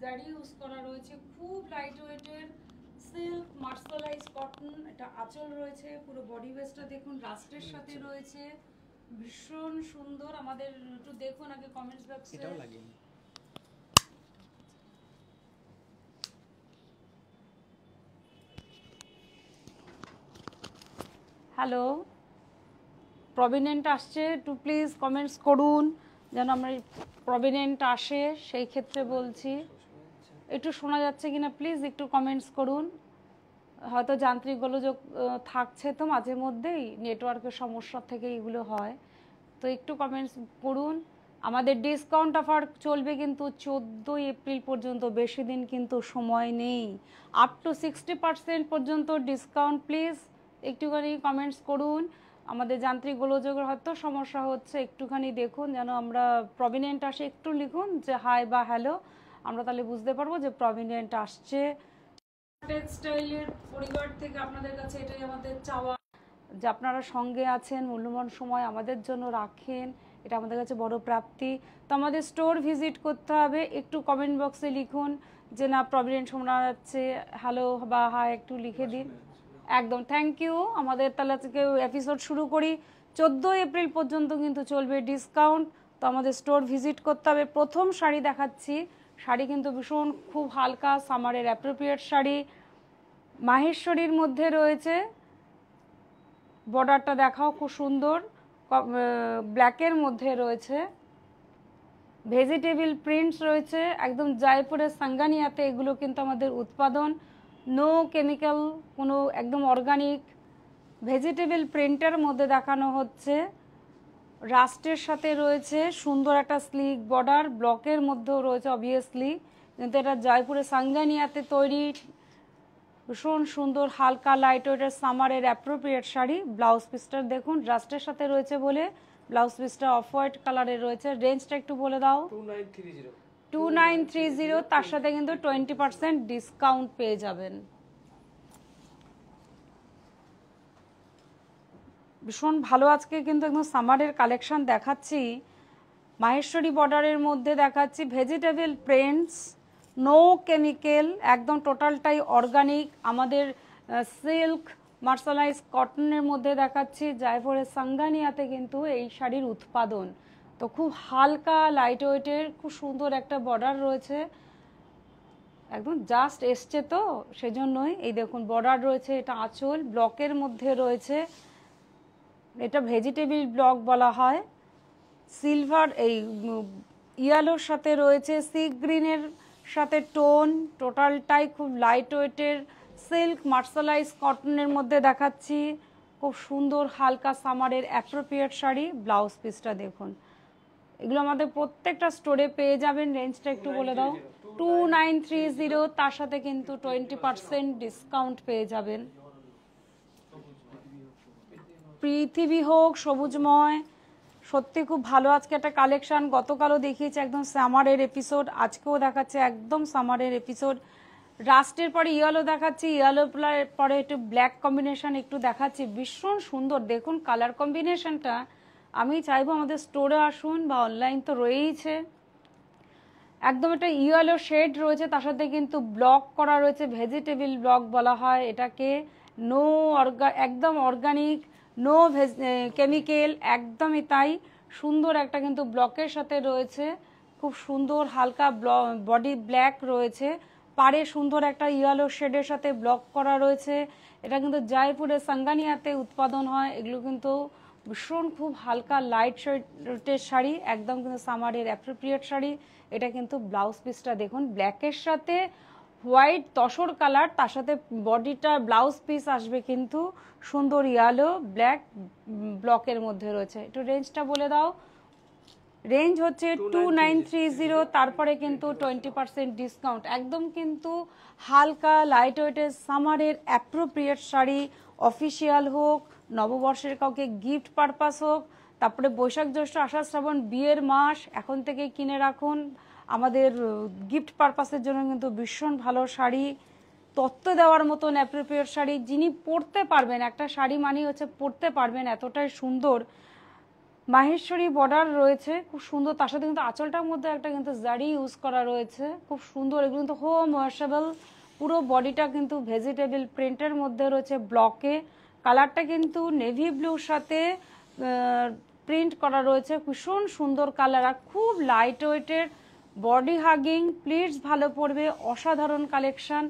জারি ইউজ করা রয়েছে, খুব লাইট ওয়েটের সিল্ক মার্সালাইজ কটন। এটা আঁচল রয়েছে, পুরো বডি ওয়েস্টটা দেখুন রাস্টের সাথে রয়েছে, ভীষণ সুন্দর। আমাদের একটু দেখুন আগে কমেন্টস বক্সে। এটাও লাগিয়ে হ্যালো, প্রভিনেন্ট আসছে, টু প্লিজ কমেন্টস করুন যেন আমরা প্রভিনেন্ট আসে, সেই ক্ষেত্রে বলছি। একটু শোনা যাচ্ছে কিনা প্লিজ একটু কমেন্টস করুন। হয়তো যান্ত্রিক গোলযোগ থাকছে তো মাঝে মধ্যেই, নেটওয়ার্কের সমস্যা থেকে এগুলো হয়, তো একটু কমেন্টস করুন। আমাদের ডিসকাউন্ট অফার চলবে কিন্তু 14 এপ্রিল পর্যন্ত, বেশি দিন কিন্তু সময় নেই। আপ টু 60% পর্যন্ত ডিসকাউন্ট, প্লিজ একটুখানি কমেন্টস করুন। আমাদের যান্ত্রিক গোলযোগের হয়তো সমস্যা হচ্ছে, একটুখানি দেখুন যেন আমরা প্রভিনেন্ট আসে, একটু লিখুন যে হাই বা হ্যালো, আমরা তাহলে বুঝতে পারবো যে প্রভিনেন্ট আসছে। টেক্সটাইলের পরিবার থেকে আপনাদের কাছে এটাই আমাদের চাওয়া যে আপনারা সঙ্গে আছেন, মূল্যবান সময় আমাদের জন্য রাখেন, এটা আমাদের কাছে বড় প্রাপ্তি। তো আমাদের স্টোর ভিজিট করতে হবে, একটু কমেন্ট বক্সে লিখুন যে না প্রভিডেন্ট শোনা যাচ্ছে, হ্যালো বা হাই একটু লিখে দিন। একদম, থ্যাংক ইউ। আমাদের তাহলে থেকে এপিসোড শুরু করি। 14 এপ্রিল পর্যন্ত কিন্তু চলবে ডিসকাউন্ট, তো আমাদের স্টোর ভিজিট করতে হবে। প্রথম শাড়ি দেখাচ্ছি, শাড়ি কিন্তু ভীষণ খুব হালকা সামারের অ্যাপ্রোপ্রিয়েট শাড়ি, মাহেশ্বরীর মধ্যে রয়েছে। বর্ডারটা দেখাও, খুব সুন্দর, ব্ল্যাকের মধ্যে রয়েছে, ভেজিটেবল প্রিন্টস রয়েছে, একদম জয়পুরের সাঙ্গানিয়াতে এগুলো কিন্তু আমাদের উৎপাদন, নো কেমিক্যাল, কোনো একদম অর্গানিক ভেজিটেবল প্রিন্টের মধ্যে দেখানো হচ্ছে। রাস্টের সাথে রয়েছে সুন্দর একটা স্লিক বর্ডার, ব্লকের মধ্যেও রয়েছে অবভিয়াসলি, কিন্তু এটা জয়পুরের সাঙ্গানিয়াতে তৈরি, ভীষণ সুন্দর হালকা লাইট ওয়েটের সামারের অ্যাপ্রোপ্রিয়েট শাড়ি। ব্লাউজ পিসটা দেখুন, রাস্টের সাথে রয়েছে বলে ব্লাউজ পিসটা অফ হোয়াইট কালারের রয়েছে। রেঞ্জটা একটু বলে দাও। 2930, তার সাথে কিন্তু 20% ডিসকাউন্ট পেয়ে যাবেন। ভীষণ ভালো, আজকে কিন্তু একদম সামারের কালেকশন দেখাচ্ছি। মাহেশ্বরী বর্ডারের মধ্যে দেখাচ্ছি, ভেজিটেবল প্রিন্টস, নো কেমিক্যাল, একদম টোটালটাই অর্গানিক, আমাদের সিল্ক মার্সালাইজ কটনের মধ্যে দেখাচ্ছি। জয়পুরের সাঙ্গানিয়াতে কিন্তু এই শাড়ির উৎপাদন, তো খুব হালকা লাইট ওয়েটের, খুব সুন্দর একটা বর্ডার রয়েছে, একদম জাস্ট এসছে তো সেজন্যই এই দেখুন বর্ডার রয়েছে। এটা আঁচল, ব্লকের মধ্যে রয়েছে, এটা ভেজিটেবল ব্লক বলা হয়। সিলভার এই ইয়েলোর সাথে রয়েছে সি গ্রিনের সাথে টোন, টোটালটাই খুব লাইট ওয়েটের সিল্ক মার্সালাইজ কটনের মধ্যে দেখাচ্ছি। খুব সুন্দর হালকা সামারের অ্যাপ্রোপ্রিয়েট শাড়ি। ব্লাউজ পিসটা দেখুন, এগুলো আমাদের প্রত্যেকটা স্টোরে পেয়ে যাবেন। রেঞ্জটা একটু বলে দাও। 2930, তার সাথে কিন্তু 20% ডিসকাউন্ট পেয়ে যাবেন। পৃথিবী হোক সবুজময়, সত্যি খুব ভালো আজকে একটা কালেকশন। গতকালও দেখিয়েছে একদম সামারের এপিসোড, আজকেও দেখাচ্ছে একদম সামারের এপিসোড। রাস্টের পরে ইয়েলো দেখাচ্ছি, ইয়েলো পরে একটু ব্ল্যাক কম্বিনেশন একটু দেখাচ্ছি, ভীষণ সুন্দর দেখুন কালার কম্বিনেশনটা। আমি চাইবো আমাদের স্টোরে আসুন বা অনলাইন তো রয়েইছে। একদম একটা ইয়েলো শেড রয়েছে, তার সাথে কিন্তু ব্লক করা রয়েছে, ভেজিটেবল ব্লক বলা হয় এটাকে। নো একদম অর্গানিক, নো কেমিক্যাল, একদমই তাই। সুন্দর একটা কিন্তু ব্লকের সাথে রয়েছে, খুব সুন্দর হালকা বডি ব্ল্যাক রয়েছে, পাড়ে সুন্দর একটা ইয়েলো শেডের সাথে ব্লক করা রয়েছে। এটা কিন্তু জয়পুরের সাঙ্গানিয়াতে উৎপাদন হয়। এগুলো কিন্তু ভীষণ খুব হালকা লাইট শেডের শাড়ি, একদম কিন্তু সামারের অ্যাপ্রোপ্রিয়েট শাড়ি। এটা কিন্তু ব্লাউজ পিসটা দেখুন, ব্ল্যাকের সাথে হোয়াইট তসর কালার, তার সাথে বডিটা ব্লাউজ পিস আসবে কিন্তু সুন্দর ইয়েলো ব্ল্যাক ব্লকের মধ্যে রয়েছে। একটু রেঞ্জটা বলে দাও। রেঞ্জ হচ্ছে 2930, তারপরে কিন্তু 20% ডিসকাউন্ট। একদম কিন্তু হালকা লাইট ওয়েটের সামারের অ্যাপ্রোপ্রিয়েট শাড়ি, অফিসিয়াল হোক, নববর্ষের কাউকে গিফট পারপাস হোক, তারপরে বৈশাখ জ্যৈষ্ঠ আষাঢ় শ্রাবণ বিয়ের মাস, এখন থেকে কিনে রাখুন আমাদের গিফট পারপাসের জন্য কিন্তু ভীষণ ভালো শাড়ি, তত্ত্ব দেওয়ার মতন অ্যাপ্রোপ্রিয়েট শাড়ি। যিনি পরতে পারবেন, একটা শাড়ি মানে হচ্ছে পরতে পারবেন, এতটাই সুন্দর। মাহেশ্বরী বর্ডার রয়েছে খুব সুন্দর, তার সাথে কিন্তু আঁচলটার মধ্যে একটা কিন্তু জারি ইউজ করা রয়েছে খুব সুন্দর। এগুলো কিন্তু হোম ওয়াশেবল, পুরো বডিটা কিন্তু ভেজিটেবল প্রিন্টের মধ্যে রয়েছে ব্লকে। কালারটা কিন্তু নেভি ব্লুর সাথে প্রিন্ট করা রয়েছে, ভীষণ সুন্দর কালার আর খুব লাইট ওয়েটের, বডি হাগিং, প্লিটস ভালো পড়বে, অসাধারণ কালেকশন।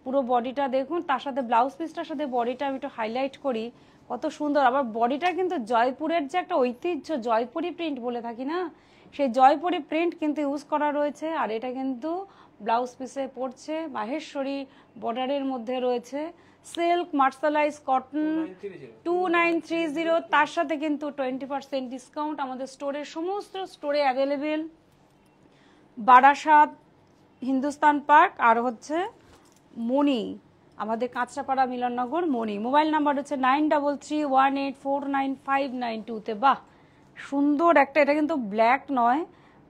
পুরো বডিটা দেখুন, তার সাথে ব্লাউজ পিসটার সাথে বডিটা আমি একটু হাইলাইট করি, কত সুন্দর। আবার বডিটা কিন্তু জয়পুরের যে একটা ঐতিহ্য, জয়পুরি প্রিন্ট বলে থাকি না, সেই জয়পুরি প্রিন্ট কিন্তু ইউজ করা রয়েছে। আর এটা কিন্তু ব্লাউজ পিসে পড়ছে, মাহেশ্বরী বর্ডারের মধ্যে রয়েছে, সিল্ক মার্সালাইজ কটন 2930। তার সাথে কিন্তু 20% ডিসকাউন্ট আমাদের স্টোরের সমস্ত স্টোরে অ্যাভেলেবেল, বারাসাত, হিন্দুস্তান পার্ক আর হচ্ছে মণি, আমাদের কাঁচরাপাড়া মিলননগর মণি। মোবাইল নাম্বার হচ্ছে 9331849592-তে। বাহ সুন্দর একটা, এটা কিন্তু ব্ল্যাক নয়,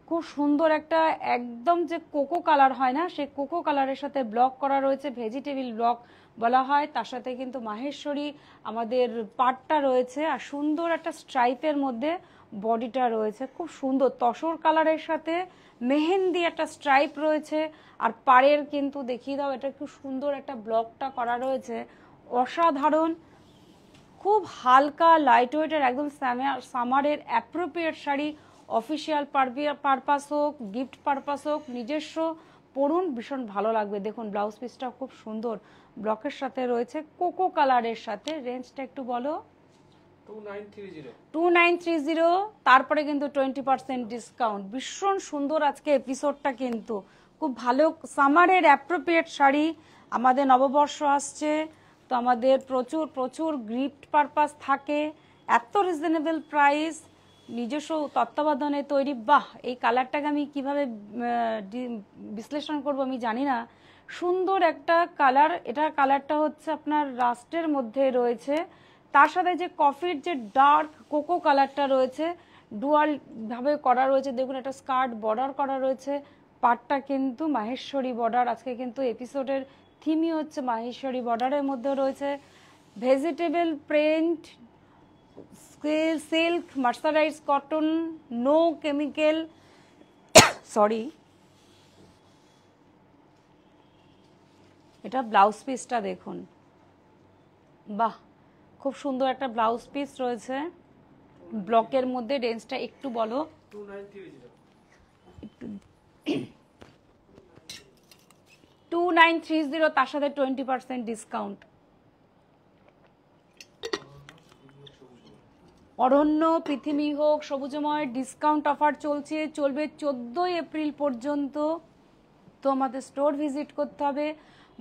খুব সুন্দর একটা একদম যে কোকো কালার হয় না, সেই কোকো কালারের সাথে ব্লক করা রয়েছে, ভেজিটেবল ব্লক বলা হয়। তার সাথে কিন্তু মাহেশ্বরী আমাদের পাটটা রয়েছে আর সুন্দর একটা স্ট্রাইপের মধ্যে বডিটা রয়েছে, খুব সুন্দর তসর কালারের সাথে মেহেন্দি একটা স্ট্রাইপ রয়েছে। আর পাড়ের কিন্তু দেখিয়ে দাও, এটা খুব সুন্দর একটা ব্লকটা করা রয়েছে, অসাধারণ, খুব হালকা লাইট ওয়েটের, একদম সামারের অ্যাপ্রোপ্রিয়েট শাড়ি। অফিসিয়াল পারপাস হোক, গিফট পারপাস হোক, নিজস্ব পরুন, ভীষণ ভালো লাগবে। দেখুন ব্লাউজ পিসটা খুব সুন্দর, ব্লকের সাথে রয়েছে কোকো কালারের সাথে। রেঞ্জটা একটু বলো। 2930। তারপরে কিন্তু 20% ডিসকাউন্ট। ভীষণ সুন্দর আজকে এপিসোডটা, কিন্তু খুব ভালো সামারের অ্যাপ্রোপ্রিয়েট শাড়ি। আমাদের নববর্ষ আসছে, তো আমাদের প্রচুর প্রচুর গিফট পারপাস থাকে, এত রিজনেবল প্রাইস, নিজস্ব তত্ত্বাবধানে তৈরি। বাহ এই কালারটাকে আমি কিভাবে বিশ্লেষণ করব আমি জানি না, সুন্দর একটা কালার। এটা কালারটা হচ্ছে আপনার রাস্টের মধ্যে রয়েছে, তার সাথে যে কফির যে ডার্ক কোকো কালারটা রয়েছে, ডুয়াল ভাবে করা রয়েছে। দেখুন একটা স্কার্ট বর্ডার করা রয়েছে, পাটটা কিন্তু মাহেশ্বরী বর্ডার। আজকে কিন্তু এপিসোডের থিমই হচ্ছে মাহেশ্বরী বর্ডারের মধ্যে রয়েছে, vegetable print, silk mercerise cotton, no chemical, sorry. এটা ব্লাউজ পিসটা দেখুন, বাহ খুব সুন্দর একটা ব্লাউজ পিস রয়েছে ব্লকের মধ্যে। রেঞ্জটা একটু বলো। 2930, তার সাথে 20% ডিসকাউন্ট। অরণ্য পৃথিবী হোক সবুজময় ডিসকাউন্ট অফার চলবে 14 এপ্রিল পর্যন্ত। তো আমাদের স্টোর ভিজিট করতে হবে,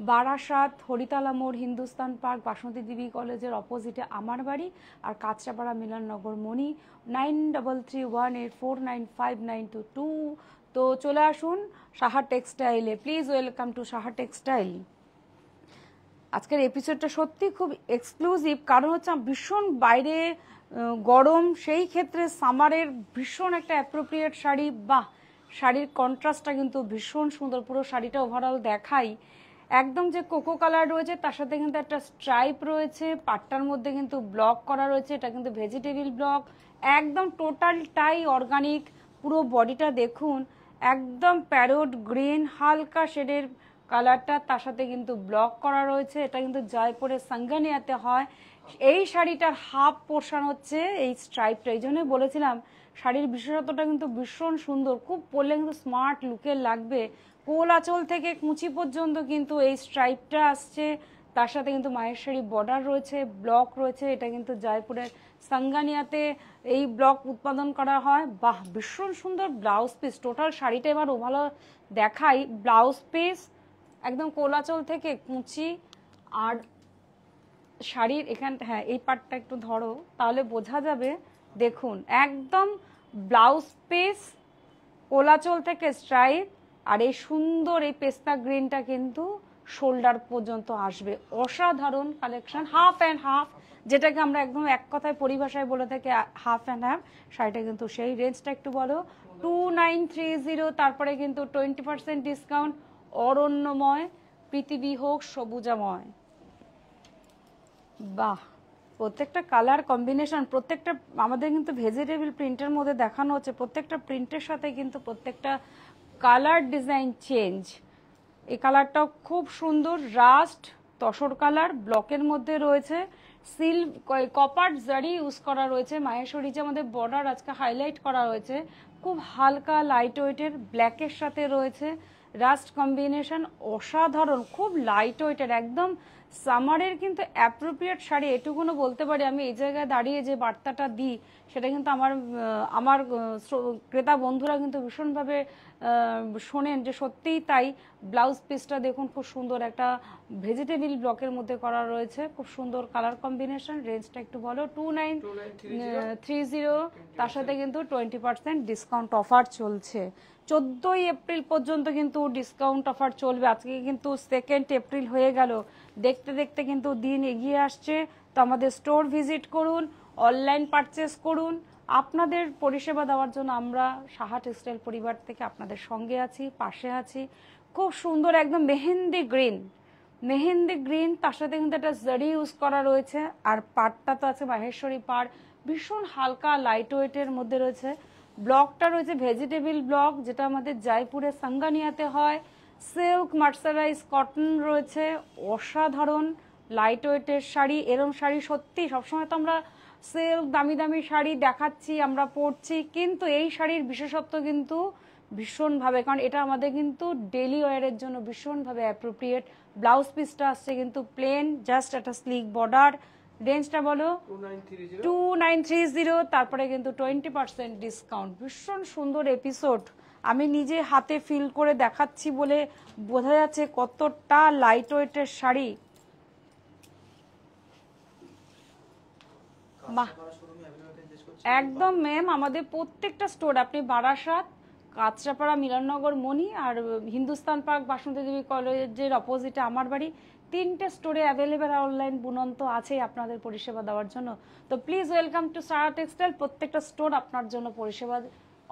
বারাসাত, হরিতলা মোড়, হিন্দুস্তান পার্ক, বাসন্তী দেবী কলেজের অপোজিটে আমার বাড়ি, আর কাঁচরাপাড়া মিলননগর মণি। 9331849592। তো চলে আসুন সাহা টেক্সটাইলে, please welcome to Saha textile. আজকের এপিসোডটা সত্যি খুব এক্সক্লুসিভ, কারণ হচ্ছে ভীষণ বাইরে গরম, সেই ক্ষেত্রে সামারের ভীষণ একটা অ্যাপ্রোপ্রিয়েট শাড়ি। বাহ শাড়ির কন্ট্রাস্টটা কিন্তু ভীষণ সুন্দর, পুরো শাড়িটা ওভারঅল দেখাই। একদম যে কোকো কালার রয়েছে, তার সাথে কিন্তু একটা স্ট্রাইপ রয়েছে, পাটটার মধ্যে কিন্তু ব্লক করা রয়েছে, এটা কিন্তু ভেজিটেবল ব্লক, একদম টোটালটাই অর্গানিক। পুরো বডিটা দেখুন, একদম প্যারোট গ্রিন হালকা শেডের কালারটা, তার সাথে কিন্তু ব্লক করা রয়েছে। এটা কিন্তু জয়পুরের সাঙ্গানিয়াতে হয়। এই শাড়িটার হাফ পোর্শন হচ্ছে এই স্ট্রাইপটা, এই জন্যই বলেছিলাম শাড়ির বিশেষত্বটা কিন্তু ভীষণ সুন্দর, খুব পরলে কিন্তু স্মার্ট লুকের লাগবে। কোল আঁচল থেকে কুঁচি পর্যন্ত কিন্তু এই স্ট্রাইপটা আসছে, তার সাথে কিন্তু মাহেশ্বরী বর্ডার রয়েছে, ব্লক রয়েছে। এটা কিন্তু জয়পুরের সাঙ্গানিয়াতে এই ব্লক উৎপাদন করা হয়। বাহ ভীষণ সুন্দর ব্লাউজ পিস, টোটাল শাড়িটা এবার ভালো দেখাই। ব্লাউজ পিস একদম কোলাচল থেকে কুঁচি, আর শাড়ির এখানটা, হ্যাঁ এই পার্টটা একটু ধরো তাহলে বোঝা যাবে। দেখুন একদম ব্লাউজ পিস, কোলাচল থেকে স্ট্রাইপ, আর এই সুন্দর এই পেস্তা গ্রিনটা কিন্তু শোল্ডার পর্যন্ত আসবে। অসাধারণ কালেকশন, হাফ অ্যান্ড হাফ, যেটাকে আমরা একদম এক কথায় পরিভাষায় বলে থাকি হাফ অ্যান্ড হাফ। শাড়িটা কিন্তু সেই রেঞ্জটা একটু বলো। 2930, তারপরে কিন্তু 20% ডিসকাউন্ট। অরণ্যময় পৃথিবী হোক সবুজাময়। বাহ প্রত্যেকটা কালার কম্বিনেশন, প্রত্যেকটা আমাদের কিন্তু ভেজিটেবল প্রিন্টের মধ্যে দেখানো হচ্ছে, প্রত্যেকটা প্রিন্টের সাথে কিন্তু প্রত্যেকটা কালার ডিজাইন চেঞ্জ। এই কালারটাও খুব সুন্দর, রাস্ট তসর কালার, ব্লকের মধ্যে রয়েছে কপার জারি ইউজ করা রয়েছে। মাহেশ্বরী যে আমাদের বর্ডার আজকে হাইলাইট করা রয়েছে, খুব হালকা লাইট ওয়েটের ব্ল্যাকের সাথে রয়েছে রাস্ট কম্বিনেশন, অসাধারণ, খুব লাইট ওয়েটের, একদম সামারের কিন্তু অ্যাপ্রোপ্রিয়েট শাড়ি। এটুকুনো বলতে পারি আমি, এই জায়গায় দাঁড়িয়ে যে বার্তাটা দিই সেটা কিন্তু আমার ক্রেতা বন্ধুরা কিন্তু ভীষণভাবে শোনেন যে সত্যিই তাই। ব্লাউজ পিসটা দেখুন, খুব সুন্দর একটা ভেজিটেবল ব্লকের মধ্যে করা রয়েছে, খুব সুন্দর কালার কম্বিনেশন। রেঞ্জটা একটু বলো। 2930, তার সাথে কিন্তু 20% ডিসকাউন্ট অফার চলছে। 14ই এপ্রিল পর্যন্ত কিন্তু ডিসকাউন্ট অফার চলবে। আজকে কিন্তু 2 এপ্রিল হয়ে গেল, দেখতে দেখতে কিন্তু দিন এগিয়ে আসছে। তো আমাদের স্টোর ভিজিট করুন, অনলাইন পারচেস করুন। আপনাদের পরিষেবা দেওয়ার জন্য আমরা সাহা টেক্সটাইল পরিবার থেকে আপনাদের সঙ্গে আছি, পাশে আছি। খুব সুন্দর একদম মেহেন্দি গ্রিন, তার সাথে কিন্তু একটা জারি ইউজ করা রয়েছে। আর পাড়টা তো আছে মাহেশ্বরী পাড়, ভীষণ হালকা লাইট ওয়েটের মধ্যে রয়েছে। ব্লকটা রয়েছে ভেজিটেবল ব্লক, যেটা আমাদের জয়পুরের সাঙ্গানিয়াতে হয়। সিল্ক মার্সারাইজ কটন রয়েছে, অসাধারণ লাইট ওয়েটের শাড়ি। এরম শাড়ি সত্যি সবসময় তো আমরা সিল্ক দামি দামি শাড়ি দেখাচ্ছি, আমরা পরছি, কিন্তু এই শাড়ির বিশেষত্ব কিন্তু ভীষণভাবে, কারণ এটা আমাদের কিন্তু ডেলি ওয়ারের জন্য ভীষণভাবে অ্যাপ্রোপ্রিয়েট। ব্লাউজ পিসটা আসছে কিন্তু প্লেন, জাস্ট একটা স্লিক বর্ডার। রেঞ্জটা বলো। 2930, তারপরে কিন্তু 20% ডিসকাউন্ট। ভীষণ সুন্দর এপিসোড, আমি নিজে হাতে ফিল করে দেখাচ্ছি বলে বোঝা যাচ্ছে কতটা লাইট ওয়েটের শাড়ি। একদম ম্যাম, আমাদের প্রত্যেকটা স্টোর, আপনি বারাসাত, কাঁচরাপাড়া, মিলননগর, মণি আর হিন্দুস্তান পার্ক বাসন্তী দেবী কলেজের অপোজিটে আমার বাড়ি, 3টে স্টোরে অ্যাভেলেবেল অনলাইন বুনন্ত আছে আপনাদের পরিষেবা দেওয়ার জন্য। তো please welcome to Saha textile. প্রত্যেকটা স্টোর আপনার জন্য পরিষেবা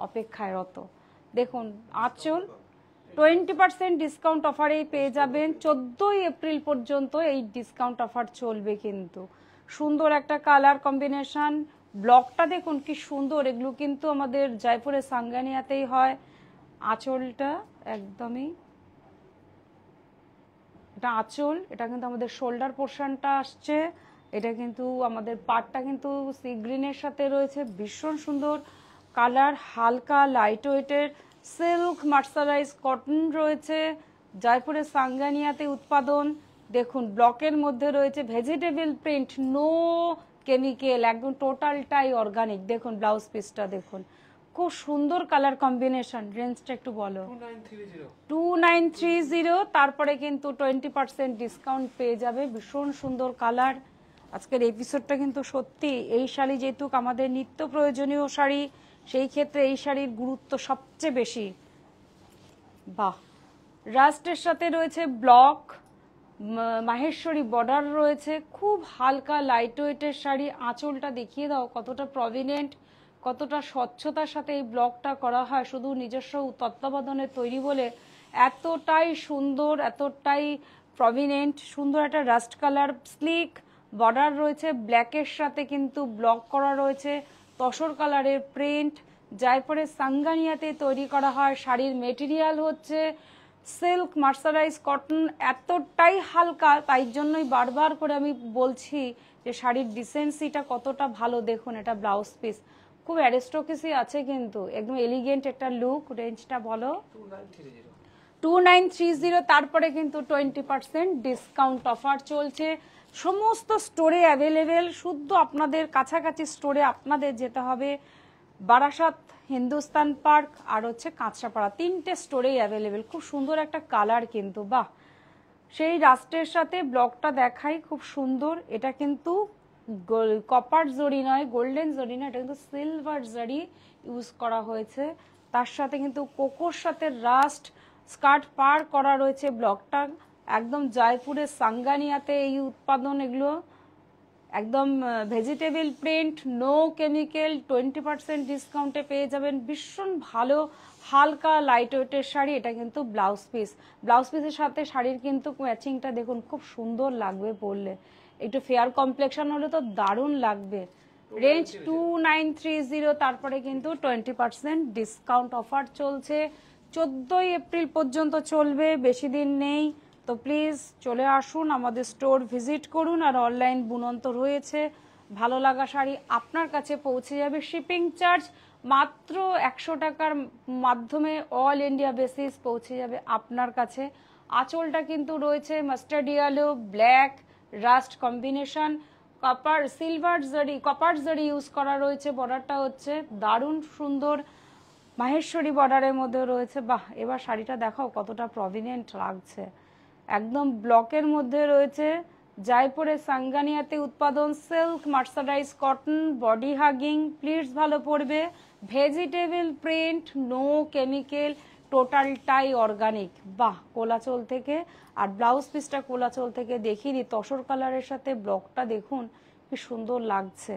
অপেক্ষায় রত। দেখুন আঁচল 20% ডিসকাউন্ট অফারেই পেয়ে যাবেন। 14ই এপ্রিল পর্যন্ত এই ডিসকাউন্ট অফার চলবে কিন্তু। সুন্দর একটা কালার কম্বিনেশন, ব্লকটা দেখুন কি সুন্দর, এগুলো কিন্তু আমাদের জয়পুরের সাঙ্গানিয়াতেই হয়। আঁচলটা একদমই, এটা আঁচল, এটা কিন্তু আমাদের শোল্ডার পোর্শনটা আসছে, এটা কিন্তু আমাদের পাটটা কিন্তু সি গ্রিনের সাথে রয়েছে, ভীষণ সুন্দর কালার, হালকা লাইট ওয়েটের সিল্ক মার্সারাইজ কটন রয়েছে, জয়পুরের সাঙ্গানিয়াতে উৎপাদন। দেখুন ব্লকের মধ্যে রয়েছে ভেজিটেবল প্রিন্ট, নো কেমিক্যাল, একদম টোটালটাই অর্গানিক। দেখুন ব্লাউজ পিসটা দেখুন, খুব সুন্দর কালার কম্বিনেশন। রেঞ্জটা একটু বলো। 2930, তারপরে কিন্তু 20% ডিসকাউন্ট পেয়ে যাবে। ভীষণ সুন্দর কালার। আজকের এপিসোডটা কিন্তু সত্যি, এই শাড়ি যেহেতু আমাদের নিত্য প্রয়োজনীয় শাড়ি, সেই ক্ষেত্রে এই শাড়ির গুরুত্ব সবচেয়ে বেশি। বাহ, রাস্টের সাথে রয়েছে ব্লক, মাহেশ্বরী বর্ডার রয়েছে, খুব হালকা লাইট ওয়েটের শাড়ি। আঁচলটা দেখিয়ে দাও কতটা প্রভিনেন্ট, কতটা স্বচ্ছতার সাথে এই ব্লকটা করা হয়, শুধু নিজস্ব তত্ত্বাবধানে তৈরি বলে এতটাই সুন্দর, এতটাই প্রভিনেন্ট। সুন্দর একটা রাস্ট কালার, স্লিক বর্ডার রয়েছে, ব্ল্যাকের সাথে কিন্তু ব্লক করা রয়েছে, তসর কালারের প্রিন্ট। জয়পুরের সাঙ্গানিয়াতে তৈরি করা হয়। শাড়ির মেটেরিয়াল হচ্ছে সিল্ক মার্সারাইজ কটন, এতটাই হালকা, তাই জন্যই বারবার করে আমি বলছি যে শাড়ির ডিসেন্সিটা কতটা ভালো। দেখুন এটা ব্লাউজ পিস, খুব অ্যারিস্টোক্রেসি আছে কিন্তু, একদম এলিগেন্ট একটা লুক। রেঞ্জটা বলো। 2930, তারপরে কিন্তু 20% ডিসকাউন্ট অফার চলছে। সমস্ত স্টোরে অ্যাভেলেবেল, শুদ্ধ আপনাদের কাছাকাছি স্টোরে আপনাদের যেতে হবে। বারাসাত, হিন্দুস্তান পার্ক আর হচ্ছে কাঁচরাপাড়া, 3টে স্টোরেই অ্যাভেলেবেল। খুব সুন্দর একটা কালার কিন্তু, বাহ। সেই রাস্টের সাথে ব্লকটা দেখাই, খুব সুন্দর। এটা কিন্তু কপার জরি নয়, গোল্ডেন জরি নয়, এটা কিন্তু সিলভার জরি ইউজ করা হয়েছে। তার সাথে কিন্তু কোকোর সাথে রাস্ট স্কার্ট পার করা রয়েছে। ব্লকটা একদম জয়পুরের সাঙ্গানিয়াতে এই উৎপাদন, এগুলো একদম ভেজিটেবল প্রিন্ট, নো কেমিক্যাল, 20% ডিসকাউন্টে পেয়ে যাবেন। ভীষণ ভালো হালকা লাইট ওয়েটের শাড়ি। এটা কিন্তু ব্লাউজ পিসের সাথে শাড়ির কিন্তু ম্যাচিংটা দেখুন, খুব সুন্দর লাগবে পরলে। একটু ফেয়ার কমপ্লেকশন হলে তো দারুণ লাগবে। রেঞ্জ 2930, তারপরে কিন্তু 20% ডিসকাউন্ট অফার চলছে, 14ই এপ্রিল পর্যন্ত চলবে, বেশি দিন নেই। তো প্লিজ চলে আসুন, আমাদের স্টোর ভিজিট করুন। আর অনলাইন বুনন্ত রয়েছে, ভালো লাগা শাড়ি আপনার কাছে পৌঁছে যাবে। শিপিং চার্জ মাত্র 100 টাকার মাধ্যমে অল ইন্ডিয়া বেসিস পৌঁছে যাবে আপনার কাছে। আঁচলটা কিন্তু রয়েছে mustard yellow, black, rust combination, copper silver zari, copper zari use করা রয়েছে। বর্ডারটা হচ্ছে দারুণ সুন্দর মাহেশ্বরী বর্ডারের মধ্যে রয়েছে। বাহ, এবার শাড়িটা দেখাও কতটা প্রভিনেন্ট লাগছে। একদম ব্লকের মধ্যে রয়েছে, জয়পুরের সাঙ্গানিয়াতে উৎপাদন, silk mercerise cotton, body hugging, pleats ভালো পড়বে, ভেজিটেবল প্রিন্ট, নো কেমিক্যাল, টোটালটাই অর্গানিক। বাহ, কোলাচল থেকে। আর ব্লাউজ পিসটা কোলাচল থেকে দেখিয়ে দিই, তসর কালারের সাথে ব্লকটা দেখুন কি সুন্দর লাগছে।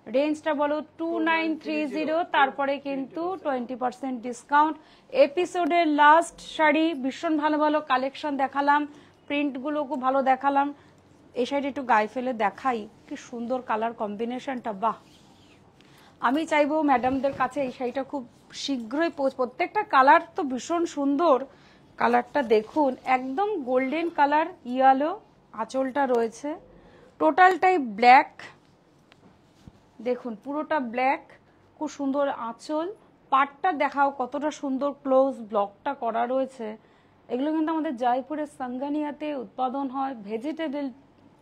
রেঞ্জটা বলো 2930, তারপরে কিন্তু 20% ডিসকাউন্ট। এপিসোডের লাস্ট শাড়ি, ভীষণ ভালো ভালো কালেকশন দেখালাম, প্রিন্টগুলো খুব ভালো দেখালাম। এই শাড়িটা একটু গায়ে ফেলে দেখাই, কি সুন্দর কালার কম্বিনেশনটা। বাহ, আমি চাইবো ম্যাডামদের কাছে এই শাড়িটা খুব শীঘ্রই প্রত্যেকটা কালার তো ভীষণ সুন্দর। কালারটা দেখুন, একদম গোল্ডেন কালার, ইয়েলো আঁচলটা রয়েছে, টোটালটাই ব্ল্যাক। দেখুন পুরোটা ব্ল্যাক, খুব সুন্দর আঁচল। পাটটা দেখাও কতটা সুন্দর ক্লোজ ব্লকটা করা রয়েছে। এগুলো কিন্তু আমাদের জয়পুরের সাঙ্গানিয়াতে উৎপাদন হয়, ভেজিটেবল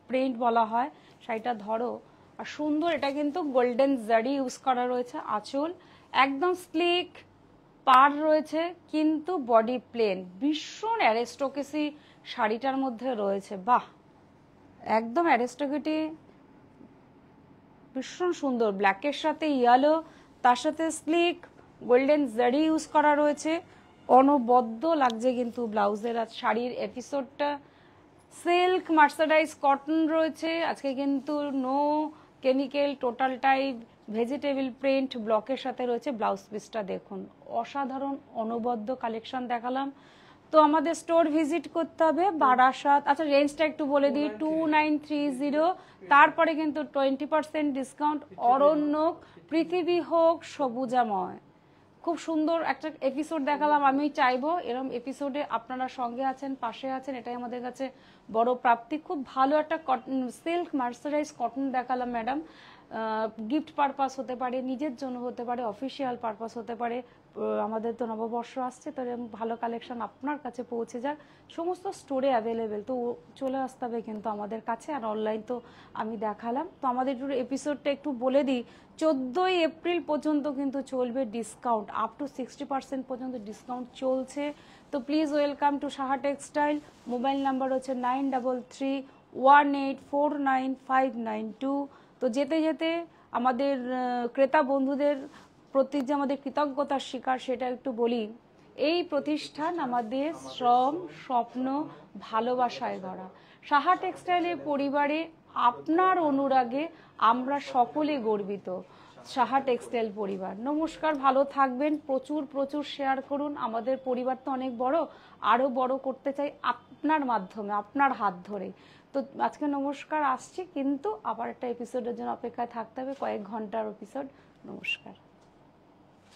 প্রিন্ট বলা হয়। শাড়িটা ধরো, আর সুন্দর, এটা কিন্তু গোল্ডেন জারি ইউজ করা রয়েছে। আঁচল একদম স্লিক, পার রয়েছে কিন্তু বডি প্লেন, ভীষণ অ্যারিস্টোক্রেসি শাড়িটার মধ্যে রয়েছে। বাহ, একদম অ্যারিস্টোক্রেটি, ভীষণ সুন্দর। ব্ল্যাকের সাথে ইয়েলো, তার সাথে স্লিক গোল্ডেন জারি ইউজ করা রয়েছে, অনবদ্য লাগছে কিন্তু ব্লাউজের। আর শাড়ির এপিসোডটা সিল্ক মার্সারাইজ কটন রয়েছে আজকে, কিন্তু no chemical, total type vegetable print ব্লকের সাথে রয়েছে। ব্লাউজ পিসটা দেখুন, অসাধারণ অনবদ্য কালেকশন দেখালাম। তো আমাদের স্টোর ভিজিট করতে হবে বারাসাত। আচ্ছা, রেঞ্জটা একটু বলে দিই, 2930, তারপরে কিন্তু 20% ডিসকাউন্ট। অরণ্যক, পৃথিবী হোক সবুজাময়, খুব সুন্দর একটা এপিসোড দেখালাম। আমি চাইবো এরকম এপিসোডে আপনারা সঙ্গে আছেন, পাশে আছেন, এটাই আমাদের কাছে বড় প্রাপ্তি। খুব ভালো একটা কটন সিল্ক মার্সারাইজ কটন দেখালাম ম্যাডাম। গিফট পারপাস হতে পারে, নিজের জন্য হতে পারে, অফিসিয়াল পারপাস হতে পারে। আমাদের তো নববর্ষ আসছে, তো এরকম ভালো কালেকশন আপনার কাছে পৌঁছে যাক। সমস্ত স্টোরে অ্যাভেলেবেল, তো চলে আসতে হবে কিন্তু আমাদের কাছে। আর অনলাইন তো আমি দেখালাম। তো আমাদের এপিসোডটা একটু বলে দিই, 14ই এপ্রিল পর্যন্ত কিন্তু চলবে ডিসকাউন্ট, আপ টু 60% পর্যন্ত ডিসকাউন্ট চলছে। তো please welcome to Saha textile. Mobile number হচ্ছে 9331849592। তো যেতে যেতে আমাদের ক্রেতা বন্ধুদের প্রতি যে আমাদের কৃতজ্ঞতার শিকার, সেটা একটু বলি। এই প্রতিষ্ঠান আমাদের শ্রম, স্বপ্ন, ভালোবাসায় গড়া। সাহা টেক্সটাইলের পরিবারে আপনার অনুরাগে আমরা সকলে গর্বিত। সাহা টেক্সটাইল পরিবার। নমস্কার, ভালো থাকবেন, প্রচুর প্রচুর শেয়ার করুন। আমাদের পরিবার তো অনেক বড়, আরও বড় করতে চাই আপনার মাধ্যমে, আপনার হাত ধরে। তো আজকে নমস্কার, আসছি, কিন্তু আবার একটা এপিসোডের জন্য অপেক্ষায় থাকতে হবে, কয়েক ঘন্টার এপিসোড। নমস্কার।